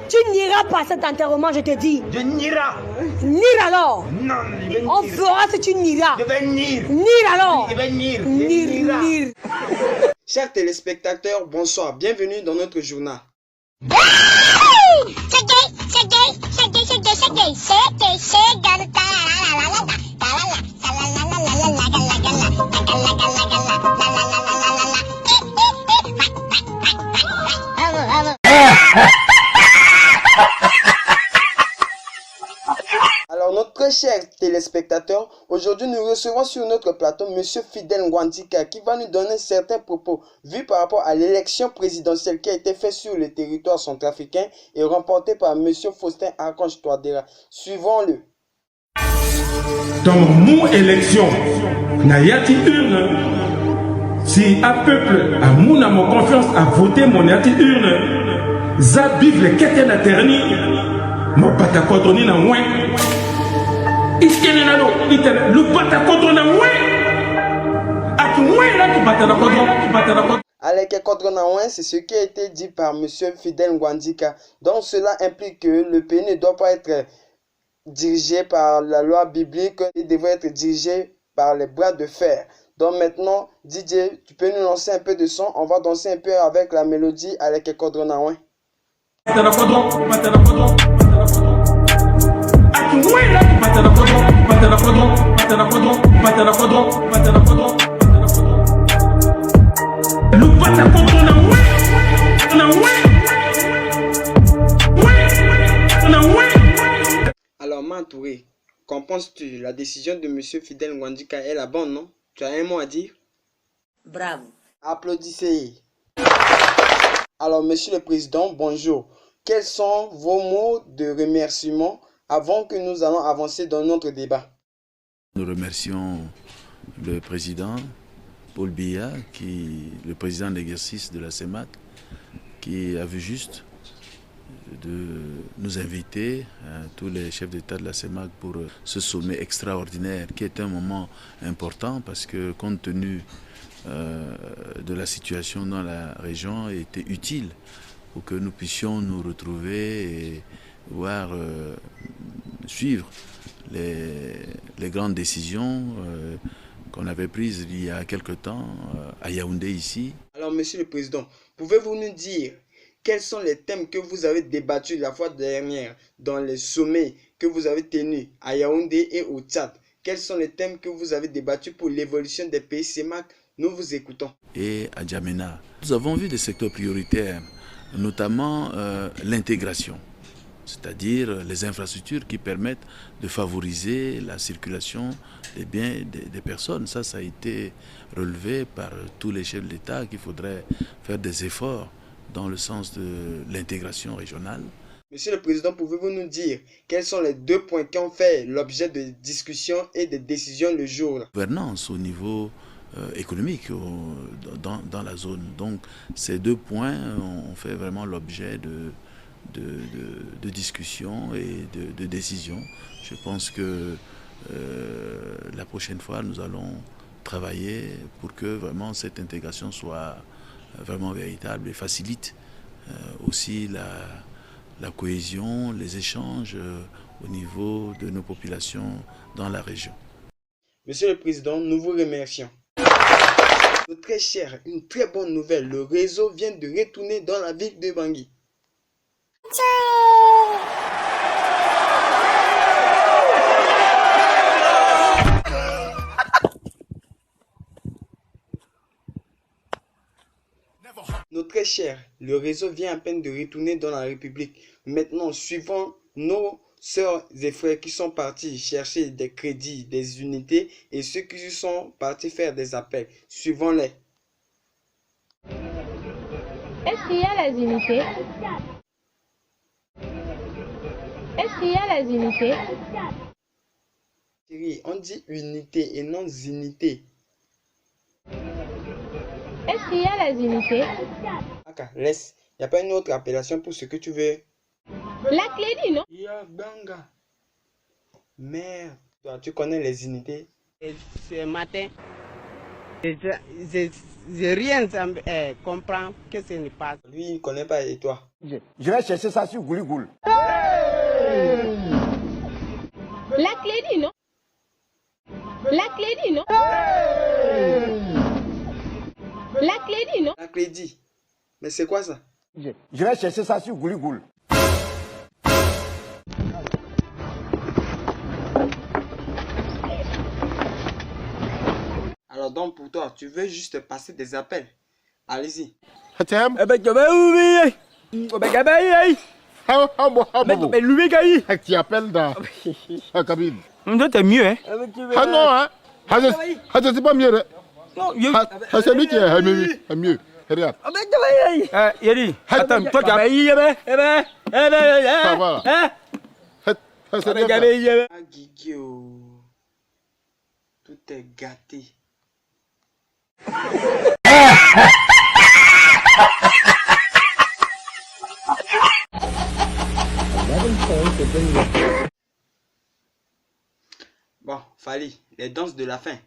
Tu n'iras pas à cet enterrement, je te dis. Je n'irai. Nire alors. Non, je vais On nire. verra si tu n'iras. Je vais nire. Nire alors. Je vais nire. Nire. Chers téléspectateurs, bonsoir. Bienvenue dans notre journal. Alors, notre très chers téléspectateurs, aujourd'hui nous recevons sur notre plateau M. Fidèle Ngwandika qui va nous donner certains propos vus par rapport à l'élection présidentielle qui a été faite sur le territoire centrafricain et remportée par M. Faustin Archange Touadéra. Suivons-le. Dans mon élection, Nayati urne, si un peuple a mon confiance à voter mon Nayati urne, Zabib le Keten Aterni, mon Patakodoni na moins. Aleke Kodronaouin, c'est ce qui a été dit par M. Fidèle Ngwandika. Donc cela implique que le pays ne doit pas être dirigé par la loi biblique, il devrait être dirigé par les bras de fer. Donc maintenant, DJ, tu peux nous lancer un peu de son, on va danser un peu avec la mélodie Aleke Kodronaouin. Alors Mantouré, qu'en penses-tu? La décision de M. Fidèle Ngwandika est la bonne, non? Tu as un mot à dire? Bravo. Applaudissez. Alors Monsieur le Président, bonjour. Quels sont vos mots de remerciement avant que nous allons avancer dans notre débat? Nous remercions le président Paul Biya, le président d'exercice de la CEMAC, qui a vu juste de nous inviter, tous les chefs d'État de la CEMAC, pour ce sommet extraordinaire qui est un moment important parce que compte tenu de la situation dans la région, il était utile pour que nous puissions nous retrouver et voir suivre les grandes décisions qu'on avait prises il y a quelque temps à Yaoundé ici. Alors Monsieur le Président, pouvez-vous nous dire quels sont les thèmes que vous avez débattus la fois dernière dans les sommets que vous avez tenus à Yaoundé et au Tchad? Quels sont les thèmes que vous avez débattus pour l'évolution des pays CEMAC? Nous vous écoutons. Et à Djamena, nous avons vu des secteurs prioritaires, notamment l'intégration, c'est-à-dire les infrastructures qui permettent de favoriser la circulation des biens et des personnes. Ça a été relevé par tous les chefs de l'État qu'il faudrait faire des efforts dans le sens de l'intégration régionale. Monsieur le Président, pouvez-vous nous dire quels sont les 2 points qui ont fait l'objet de discussions et de décisions le jour? Gouvernance au niveau économique dans la zone. Donc ces 2 points ont fait vraiment l'objet de discussions et de décisions. Je pense que la prochaine fois, nous allons travailler pour que vraiment cette intégration soit vraiment véritable et facilite aussi la cohésion, les échanges au niveau de nos populations dans la région. Monsieur le Président, nous vous remercions. Très cher, une très bonne nouvelle, le réseau vient de retourner dans la ville de Bangui. Nos très chers, le réseau vient à peine de retourner dans la République. Maintenant, suivons nos sœurs et frères qui sont partis chercher des crédits, des unités et ceux qui sont partis faire des appels. Suivons-les. Est-ce qu'il y a les unités? Est-ce qu'il y a les unités? Chérie, on dit unité et non unité. Est-ce qu'il y a les unités? Aka, laisse. Il n'y a pas une autre appellation pour ce que tu veux. La clé dit non? Banga. Merde. Toi, tu connais les unités? Ce matin, Je rien comprends que ce n'est pas. Lui, il ne connaît pas et toi? Je vais chercher ça sur Gouligoul. La clé dit non. La clé dit non. La clé dit non. La clé dit. Mais c'est quoi ça? Je vais chercher ça sur Gouligoul. Alors donc pour toi, tu veux juste passer des appels. Allez-y. Tu appelles dans la cabine. T'es mieux, hein? Ah non, hein? C'est pas mieux. C'est lui qui est mieux. Regarde. Yeri, attends, toi qui as... Ça va. C'est bien. Ah Guigui, tout est gâté. Bon, Fally, les danses de la fin.